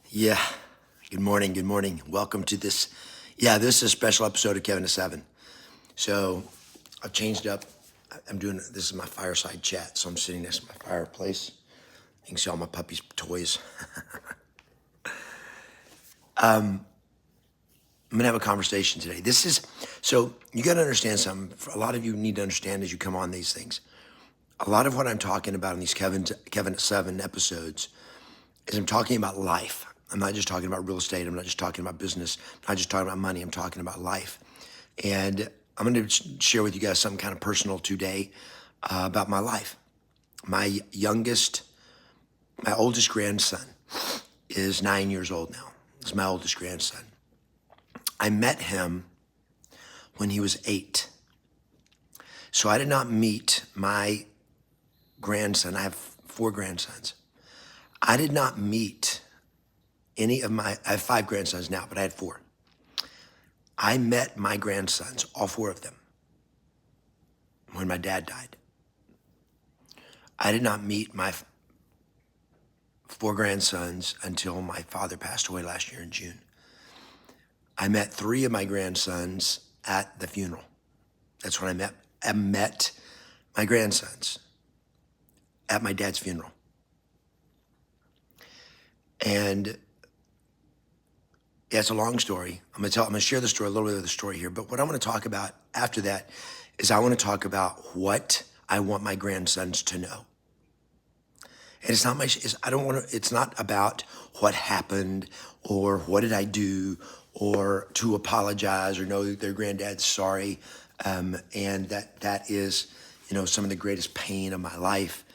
Yeah. Good morning. Good morning. Welcome to this. Yeah, this is a special episode of Kevin to Seven. So I've changed up. I'm doing this is my fireside chat. So I'm sitting next to my fireplace. You can see all my puppy's toys. I'm gonna have a conversation today. This is so you got to understand something. A lot of you need to understand as you come on these things. A lot of what I'm talking about in these Kevin at Seven episodes is I'm talking about life. I'm not just talking about real estate. I'm not just talking about business. I'm not just talking about money. I'm talking about life. And I'm going to share with you guys something kind of personal today about my life. My oldest grandson is 9 years old now. He's my oldest grandson. I met him when he was 8. So I did not meet my grandson. I have 4 grandsons. I did not meet I have 5 grandsons now, but I had 4. I met my grandsons, all 4 of them, when my dad died. I did not meet my 4 grandsons until my father passed away last year in June. I met 3 of my grandsons at the funeral. That's when I met my grandsons at my dad's funeral. And yeah, it's a long story. I'm gonna share the story, a little bit of the story here. But what I want to talk about after that is I want to talk about what I want my grandsons to know. And it's not about what happened or what did I do or to apologize or know that their granddad's sorry. And that is, some of the greatest pain of my life.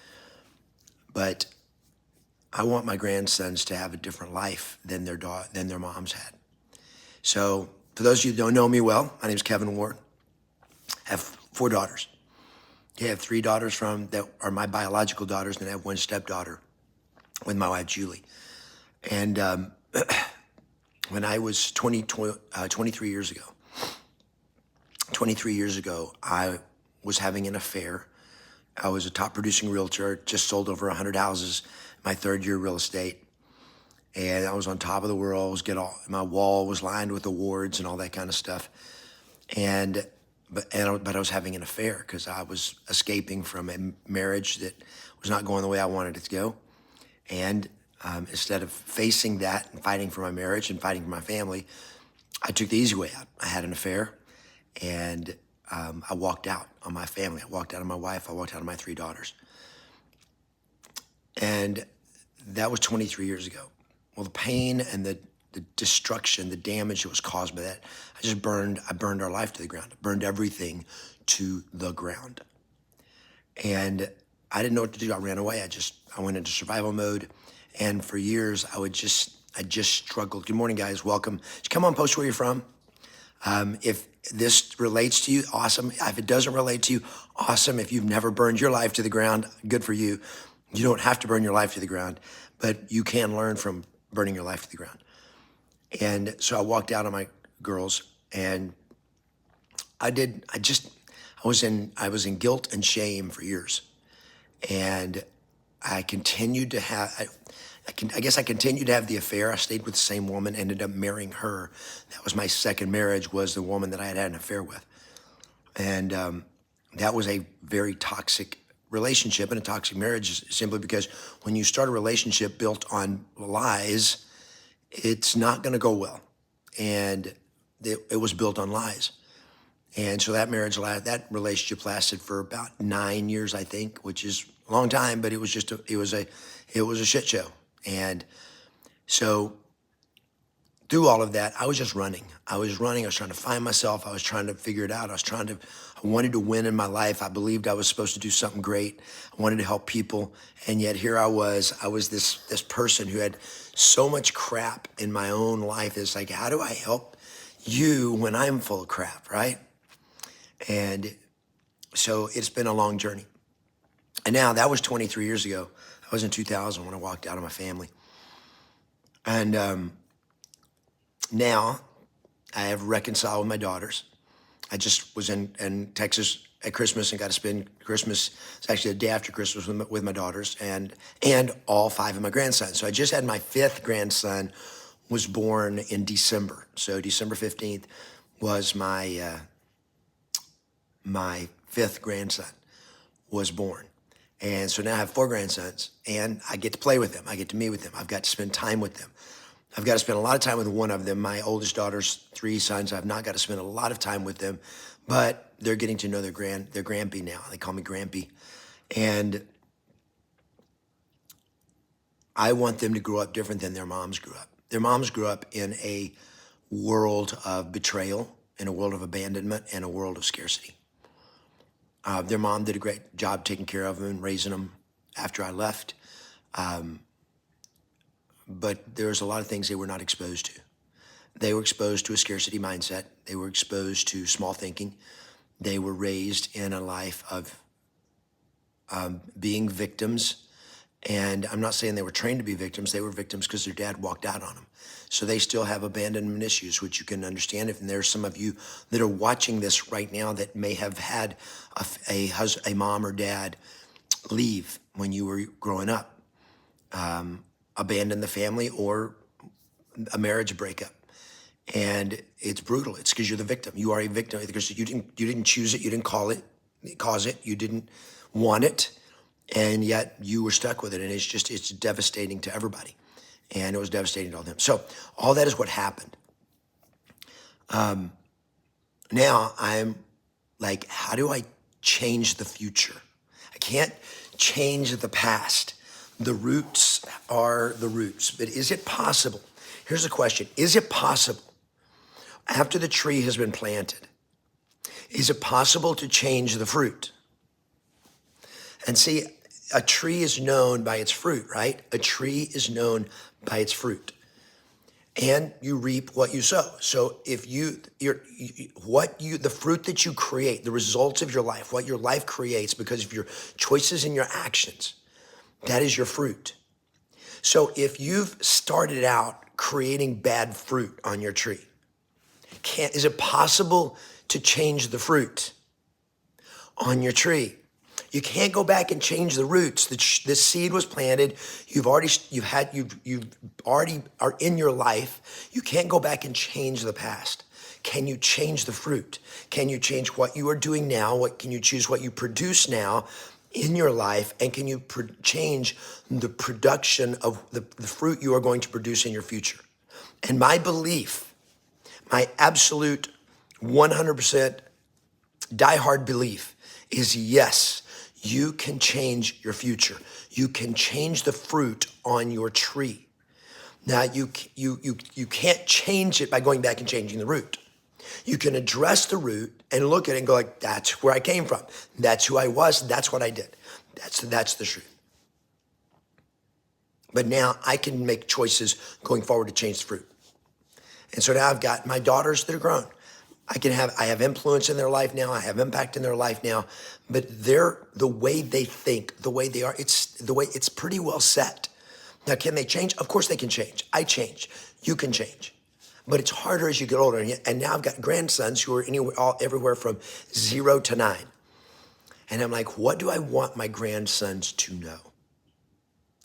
But I want my grandsons to have a different life than their moms had. So for those of you who don't know me well, my name is Kevin Ward. I have 4 daughters. I have 3 daughters that are my biological daughters, and I have 1 stepdaughter with my wife, Julie. And when I was 23 years ago, I was having an affair. I was a top producing realtor, just sold over 100 houses, my 3rd year real estate. And I was on top of the world. My wall was lined with awards and all that kind of stuff. But I was having an affair because I was escaping from a marriage that was not going the way I wanted it to go. And instead of facing that and fighting for my marriage and fighting for my family, I took the easy way out. I had an affair, and I walked out on my family. I walked out on my wife. I walked out on my 3 daughters. And that was 23 years ago. Well, the pain and the destruction, the damage that was caused by that, I burned our life to the ground. I burned everything to the ground. And I didn't know what to do. I ran away. I went into survival mode. And for years, I just struggled. Good morning, guys. Welcome. Just come on, post where you're from. If this relates to you, awesome. If it doesn't relate to you, awesome. If you've never burned your life to the ground, good for you. You don't have to burn your life to the ground, but you can learn from burning your life to the ground. And so I walked out on my girls, and I was in guilt and shame for years. And I continued to have, I guess I continued to have the affair. I stayed with the same woman, ended up marrying her. That was my second marriage, was the woman that I had an affair with. And that was a very toxic relationship, and a toxic marriage is simply because when you start a relationship built on lies, it's not going to go well. And it was built on lies. And so that relationship lasted for about 9 years, I think, which is a long time, but it was a shit show. And so through all of that, I was just running. I was trying to find myself. I was trying to figure it out. I wanted to win in my life. I believed I was supposed to do something great. I wanted to help people. And yet here I was this person who had so much crap in my own life. It's like, how do I help you when I'm full of crap, right? And so it's been a long journey. And now that was 23 years ago. I was in 2000 when I walked out of my family. And now I have reconciled with my daughters. I just was in Texas at Christmas and got to spend Christmas. It's actually the day after Christmas with my daughters and all 5 of my grandsons. So I just had my 5th grandson was born in December. So December 15th was my 5th grandson was born. And so now I have 4 grandsons and I get to play with them. I get to meet with them. I've got to spend time with them. I've got to spend a lot of time with one of them. My oldest daughter's 3 sons. I've not got to spend a lot of time with them, but they're getting to know their Grampy now. They call me Grampy. And I want them to grow up different than their moms grew up. Their moms grew up in a world of betrayal, in a world of abandonment, and a world of scarcity. Their mom did a great job taking care of them and raising them after I left. But there's a lot of things they were not exposed to. They were exposed to a scarcity mindset. They were exposed to small thinking. They were raised in a life of being victims. And I'm not saying they were trained to be victims. They were victims because their dad walked out on them. So they still have abandonment issues, which you can understand. If there's some of you that are watching this right now that may have had a mom or dad leave when you were growing up, abandon the family or a marriage breakup. And it's brutal. It's because you're the victim. You are a victim because you didn't choose it. You didn't cause it. You didn't want it. And yet you were stuck with it. And it's devastating to everybody. And it was devastating to all them. So all that is what happened. Now I'm like, how do I change the future? I can't change the past. The roots are the roots. But is it possible? Here's the question. Is it possible after the tree has been planted, is it possible to change the fruit? And see, a tree is known by its fruit, right? A tree is known by its fruit. And you reap what you sow. So if the fruit that you create, the results of your life, what your life creates because of your choices and your actions, that is your fruit. So if you've started out creating bad fruit on your tree, is it possible to change the fruit on your tree? You can't go back and change the roots. The seed was planted. You already are in your life. You can't go back and change the past. Can you change the fruit? Can you change what you are doing now? Can you choose what you produce now in your life? And can you change the production of the fruit you are going to produce in your future? And my belief, my absolute 100% diehard belief is yes, you can change your future. You can change the fruit on your tree. Now, you can't change it by going back and changing the root. You can address the root and look at it and go like, that's where I came from. That's who I was. That's what I did. That's the truth. But now I can make choices going forward to change the fruit. And so now I've got my daughters that are grown. I have influence in their life now. I have impact in their life now, but the way they think, the way they are, it's pretty well set. Now, can they change? Of course they can change. I change. You can change. But it's harder as you get older. And now I've got grandsons who are everywhere from 0 to 9. And I'm like, what do I want my grandsons to know?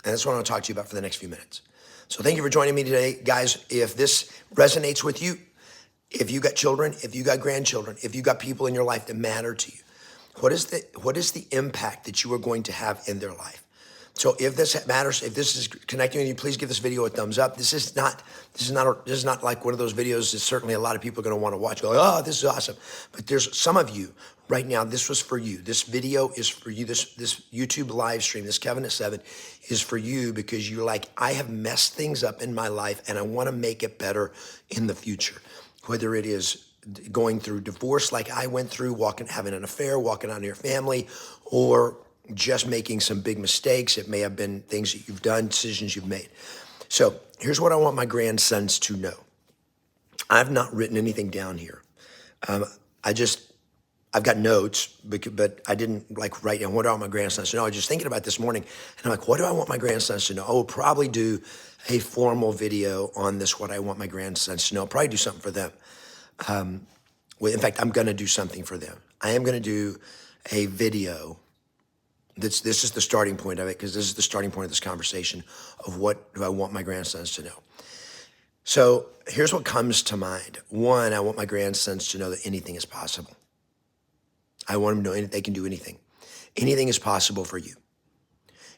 And that's what I want to talk to you about for the next few minutes. So thank you for joining me today. Guys, if this resonates with you, if you got children, if you got grandchildren, if you got people in your life that matter to you, what is the impact that you are going to have in their life? So if this matters, if this is connecting with you, please give this video a thumbs up. This is not like one of those videos that certainly a lot of people are going to want to watch. Go, oh, this is awesome. But there's some of you right now. This was for you. This video is for you. This YouTube live stream, this Kevin at 7, is for you because you're like, I have messed things up in my life and I want to make it better in the future. Whether it is going through divorce like I went through, having an affair, walking out of your family, or just making some big mistakes. It may have been things that you've done, decisions you've made. So here's what I want my grandsons to know. I've not written anything down here. I've got notes, but I didn't like write down what do I want my grandsons to know. I was just thinking about this morning, and I'm like, what do I want my grandsons to know? I will probably do a formal video on this, what I want my grandsons to know. I'll probably do something for them. In fact, I'm going to do something for them. I am going to do a video. This is the starting point of it, because this is the starting point of this conversation of what do I want my grandsons to know. So here's what comes to mind. One, I want my grandsons to know that anything is possible. I want them to know they can do anything. Anything is possible for you.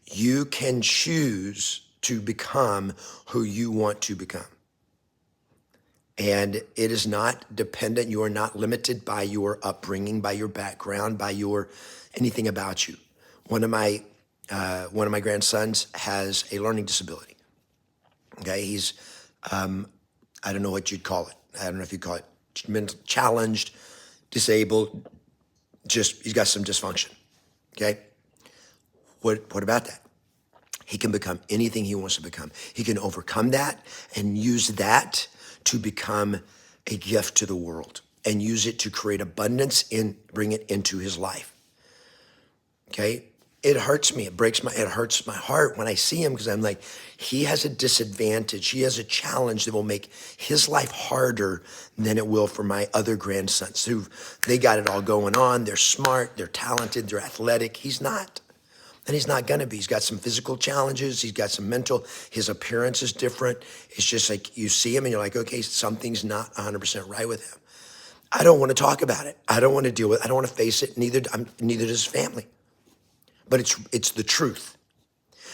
You can choose to become who you want to become. And it is not dependent. You are not limited by your upbringing, by your background, by your anything about you. One of my grandsons has a learning disability. Okay, he's I don't know what you'd call it. I don't know if you'd call it mental challenged, disabled. Just he's got some dysfunction. Okay, what about that? He can become anything he wants to become. He can overcome that and use that to become a gift to the world and use it to create abundance and bring it into his life. Okay? It hurts me. It hurts my heart when I see him, because I'm like, he has a disadvantage. He has a challenge that will make his life harder than it will for my other grandsons who they got it all going on. They're smart, they're talented, they're athletic. He's not. And he's not gonna be. He's got some physical challenges. He's got some mental. His appearance is different. It's just like you see him and you're like, okay, something's not 100% right with him. I don't want to talk about it. I don't want to deal with it. I don't want to face it. Neither does his family. But it's the truth.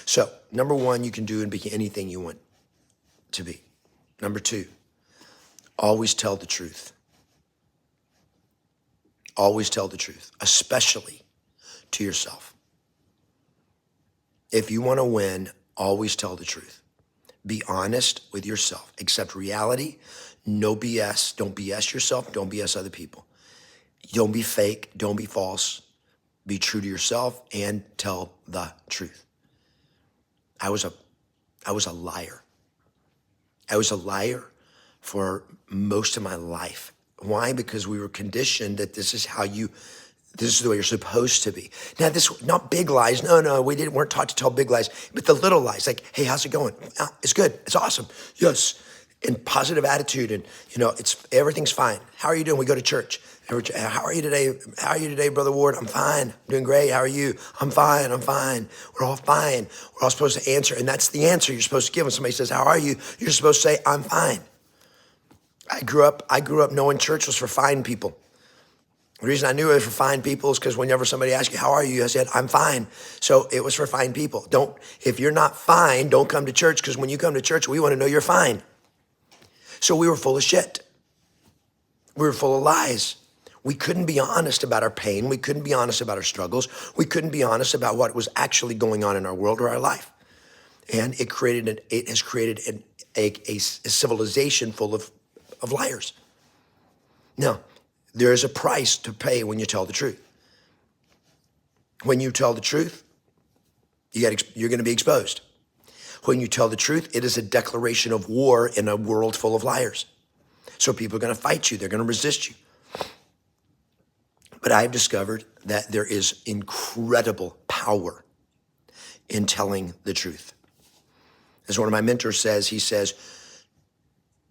So number one, you can do and be anything you want to be. Number two, always tell the truth. Always tell the truth, especially to yourself. If you want to win, always tell the truth. Be honest with yourself. Accept reality. No BS. Don't BS yourself. Don't BS other people. Don't be fake. Don't be false. Be true to yourself and tell the truth. I was a liar. I was a liar for most of my life. Why? Because we were conditioned that this is the way you're supposed to be. Now, this not big lies. No, we weren't taught to tell big lies, but the little lies, like, hey, how's it going? Oh, it's good. It's awesome. Yes. And positive attitude, and everything's fine. How are you doing? We go to church. How are you today? How are you today, Brother Ward? I'm fine. I'm doing great. How are you? I'm fine. We're all fine. We're all supposed to answer, and that's the answer you're supposed to give when somebody says, how are you? You're supposed to say, I'm fine. I grew up knowing church was for fine people. The reason I knew it was for fine people is because whenever somebody asked you, how are you? I said, I'm fine. So it was for fine people. If you're not fine, don't come to church, because when you come to church, we want to know you're fine. So we were full of shit. We were full of lies. We couldn't be honest about our pain. We couldn't be honest about our struggles. We couldn't be honest about what was actually going on in our world or our life. And it has created a civilization full of liars. Now, there is a price to pay when you tell the truth. When you tell the truth, you're going to be exposed. When you tell the truth, it is a declaration of war in a world full of liars. So people are going to fight you. They're going to resist you. But I've discovered that there is incredible power in telling the truth. As one of my mentors says, he says,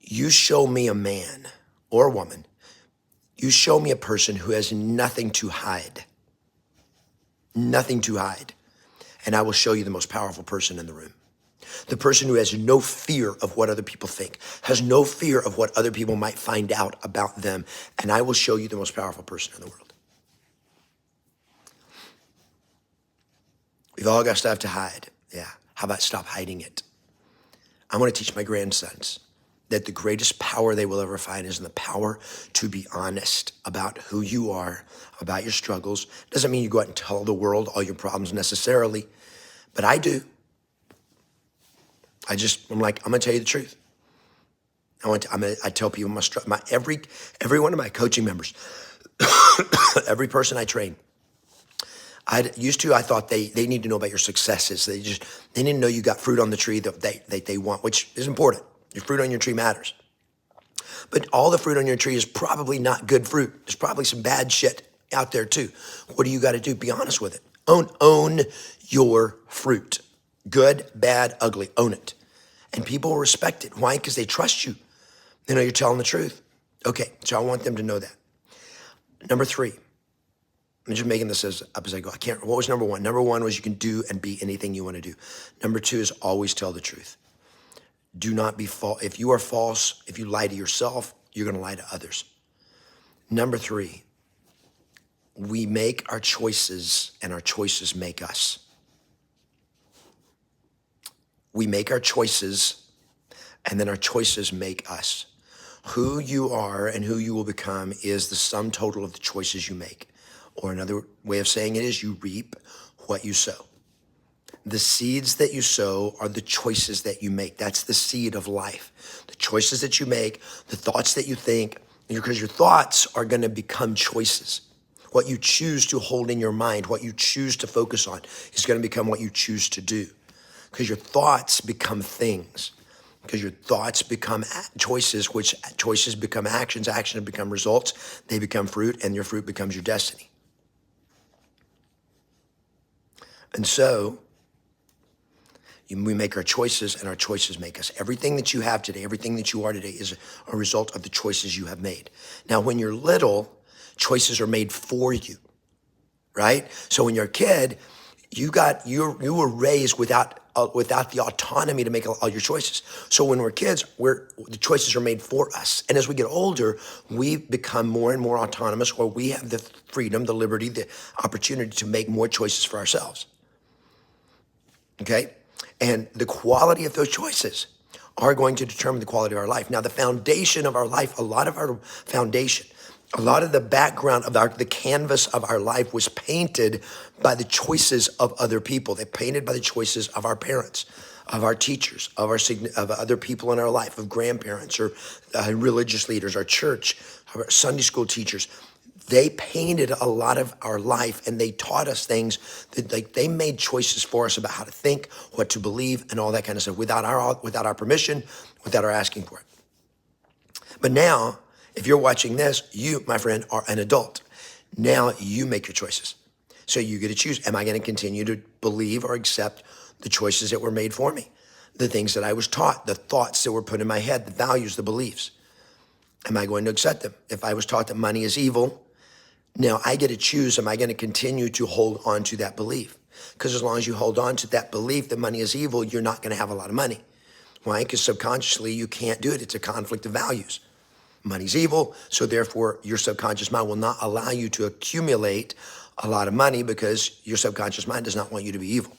you show me a man or a woman, you show me a person who has nothing to hide, and I will show you the most powerful person in the room. The person who has no fear of what other people think, has no fear of what other people might find out about them, and I will show you the most powerful person in the world. We've all got stuff to hide. Yeah. How about stop hiding it? I want to teach my grandsons that the greatest power they will ever find is in the power to be honest about who you are, about your struggles. Doesn't mean you go out and tell the world all your problems necessarily, but I do. I'm like, I'm going to tell you the truth. I tell people every one of my coaching members, every person I train, I thought they need to know about your successes. They didn't know you got fruit on the tree that they want, which is important. Your fruit on your tree matters. But all the fruit on your tree is probably not good fruit. There's probably some bad shit out there too. What do you got to do? Be honest with it. Own your fruit. Good, bad, ugly. Own it. And people will respect it. Why? Because they trust you. They know you're telling the truth. Okay, so I want them to know that. Number three, I'm just making this up as I go. What was number one? Number one was you can do and be anything you want to do. Number two is always tell the truth. Do not be false. If you are false, if you lie to yourself, you're going to lie to others. Number three, we make our choices and our choices make us. We make our choices and then our choices make us. Who you are and who you will become is the sum total of the choices you make. Or another way of saying it is you reap what you sow. The seeds that you sow are the choices that you make. That's the seed of life. The choices that you make, the thoughts that you think, because your thoughts are going to become choices. What you choose to hold in your mind, what you choose to focus on is going to become what you choose to do. Because your thoughts become things. Because your thoughts become choices, which choices become actions, actions become results, they become fruit, and your fruit becomes your destiny. And so, we make our choices and our choices make us. Everything that you have today, everything that you are today is a result of the choices you have made. Now, when you're little, choices are made for you, right? So when you're a kid, you were raised without the autonomy to make all your choices. So when we're kids, the choices are made for us. And as we get older, we become more and more autonomous, where we have the freedom, the liberty, the opportunity to make more choices for ourselves. Okay? And the quality of those choices are going to determine the quality of our life. Now, the foundation of our life, a lot of the background of the canvas of our life was painted by the choices of other people. They're painted by the choices of our parents, of our teachers, of other people in our life, of grandparents or religious leaders, our church, our Sunday school teachers. They painted a lot of our life, and they taught us things that they made choices for us about how to think, what to believe, and all that kind of stuff without our permission, without our asking for it. But now, if you're watching this, you, my friend, are an adult. Now you make your choices. So you get to choose. Am I going to continue to believe or accept the choices that were made for me? The things that I was taught, the thoughts that were put in my head, the values, the beliefs. Am I going to accept them? If I was taught that money is evil, now I get to choose, am I going to continue to hold on to that belief? Because as long as you hold on to that belief that money is evil, you're not going to have a lot of money. Why? Because subconsciously you can't do it. It's a conflict of values. Money's evil, so therefore your subconscious mind will not allow you to accumulate a lot of money because your subconscious mind does not want you to be evil.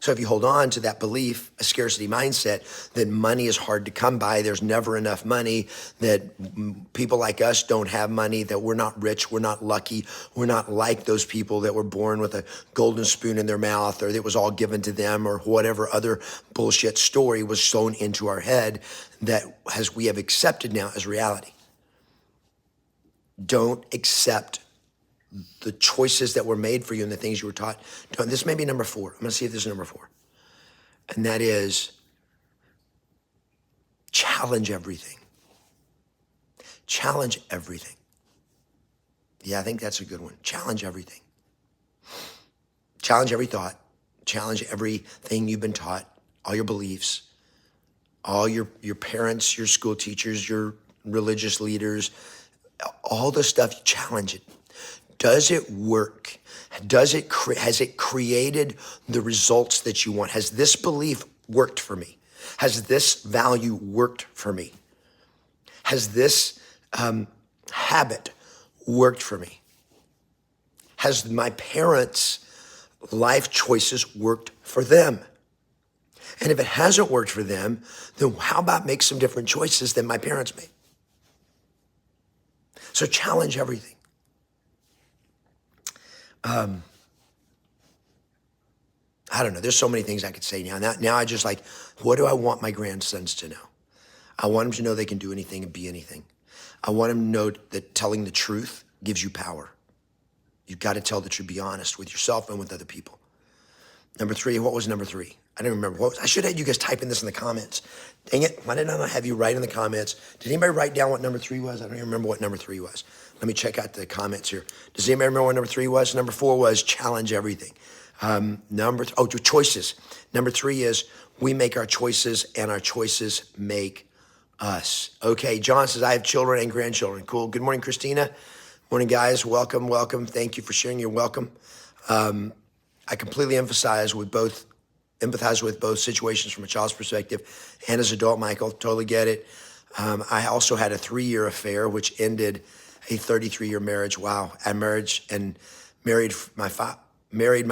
So if you hold on to that belief, a scarcity mindset, that money is hard to come by, there's never enough money, that people like us don't have money, that we're not rich, we're not lucky, we're not like those people that were born with a golden spoon in their mouth, or that was all given to them, or whatever other bullshit story was sewn into our head that we have accepted now as reality. Don't accept the choices that were made for you and the things you were taught. This may be number 4. I'm going to see if this is number 4. And that is challenge everything. Challenge everything. Yeah, I think that's a good one. Challenge everything. Challenge every thought. Challenge everything you've been taught, all your beliefs, all your parents, your school teachers, your religious leaders, all the stuff, challenge it. Does it work? Has it created the results that you want? Has this belief worked for me? Has this value worked for me? Has this habit worked for me? Has my parents' life choices worked for them? And if it hasn't worked for them, then how about make some different choices than my parents made? So challenge everything. I don't know. There's so many things I could say now. Now I just like, what do I want my grandsons to know? I want them to know they can do anything and be anything. I want them to know that telling the truth gives you power. You've got to tell the truth. Be honest with yourself and with other people. Number 3, what was number 3? I don't remember. I should have had you guys type in this in the comments. Dang it. Why did I not have you write in the comments? Did anybody write down what number 3 was? I don't even remember what number 3 was. Let me check out the comments here. Does anybody remember what number 3 was? Number 4 was challenge everything. Choices. Number 3 is we make our choices and our choices make us. Okay, John says, I have children and grandchildren. Cool. Good morning, Christina. Morning, guys. Welcome, welcome. Thank you for sharing. You're welcome. I completely empathize with both situations from a child's perspective and as an adult, Michael. Totally get it. I also had a 3-year affair, which ended a 33-year marriage. Wow. I married my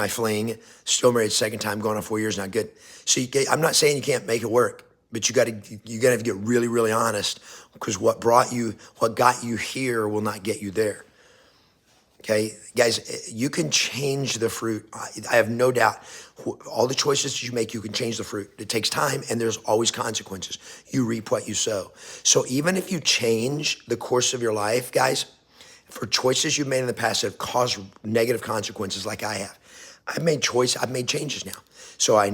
fling, still married second time, going on 4 years, not good. So I'm not saying you can't make it work, but you got to get really, really honest, because what got you here will not get you there. Okay, guys, you can change the fruit. I have no doubt. All the choices you make, you can change the fruit. It takes time, and there's always consequences. You reap what you sow. So even if you change the course of your life, guys, for choices you've made in the past that have caused negative consequences, like I have, I've made changes now. So I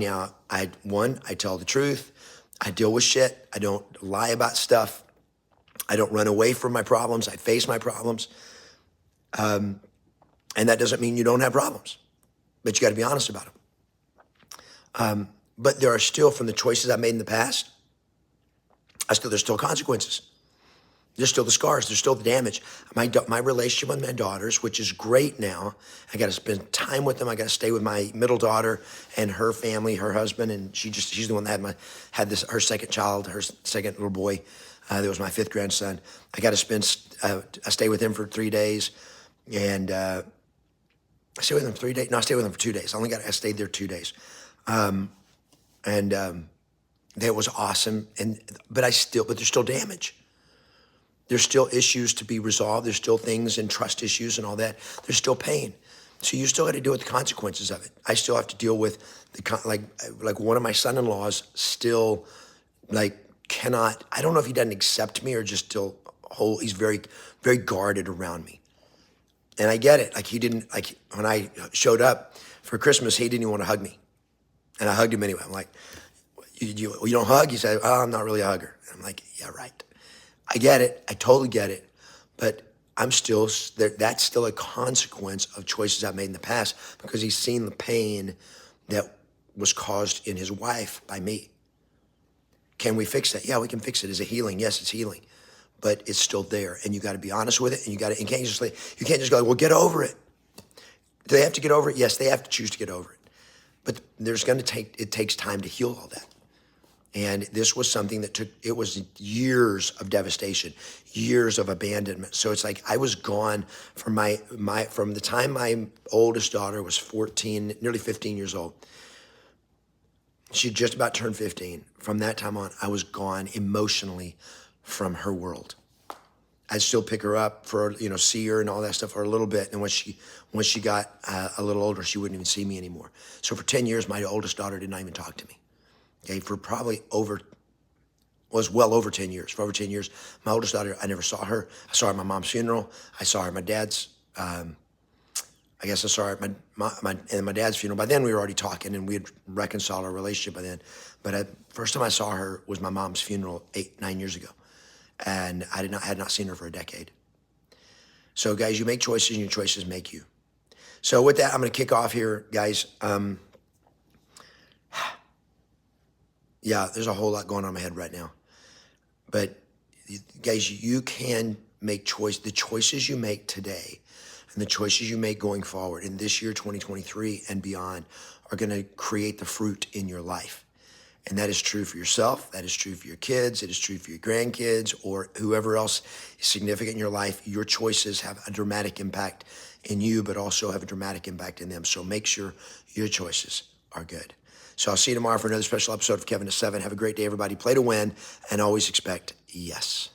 tell the truth. I deal with shit. I don't lie about stuff. I don't run away from my problems. I face my problems. And that doesn't mean you don't have problems, but you got to be honest about them. But there are still, from the choices I made in the past, there's still consequences. There's still the scars. There's still the damage. My relationship with my daughters, which is great now. I got to spend time with them. I got to stay with my middle daughter and her family, her husband, and she's the one that her second child, her second little boy. That was my 5th grandson. I got to I stay with him for 3 days. And I stayed with them 3 days. No, I stayed with them for 2 days. I stayed there 2 days. That was awesome. But there's still damage. There's still issues to be resolved. There's still things and trust issues and all that. There's still pain. So you still got to deal with the consequences of it. I still have to deal with like one of my son-in-laws still cannot, I don't know if he doesn't accept me or just still he's very, very guarded around me. And I get it. When I showed up for Christmas, he didn't even want to hug me. And I hugged him anyway. I'm like, you don't hug? He said, oh, I'm not really a hugger. And I'm like, yeah, right. I get it. I totally get it. But that's still a consequence of choices I've made in the past, because he's seen the pain that was caused in his wife by me. Can we fix that? Yeah, we can fix it. Is it healing? Yes, it's healing. But it's still there, and you got to be honest with it, and you can't just go, well, get over it. Do they have to get over it? Yes, they have to choose to get over it. But it takes time to heal all that. And this was something that it was years of devastation, years of abandonment. So it's like I was gone from from the time my oldest daughter was 14, nearly 15 years old. She just about turned 15. From that time on, I was gone emotionally from her world. I'd still pick her up see her and all that stuff for a little bit. And when she got a little older, she wouldn't even see me anymore. So for 10 years, my oldest daughter did not even talk to me. Okay, for probably well over 10 years. For over 10 years, my oldest daughter, I never saw her. I saw her at my mom's funeral. I saw her at my dad's. I guess I saw her at my dad's funeral. By then, we were already talking, and we had reconciled our relationship by then. But first time I saw her was my mom's funeral 9 years ago. And I had not seen her for a decade. So guys, you make choices, and your choices make you. So with that, I'm going to kick off here, guys. Yeah, there's a whole lot going on in my head right now. But guys, you can make the choices you make today and the choices you make going forward in this year, 2023 and beyond, are going to create the fruit in your life. And that is true for yourself. That is true for your kids. It is true for your grandkids or whoever else is significant in your life. Your choices have a dramatic impact in you, but also have a dramatic impact in them. So make sure your choices are good. So I'll see you tomorrow for another special episode of Kevin at 7. Have a great day, everybody. Play to win and always expect yes.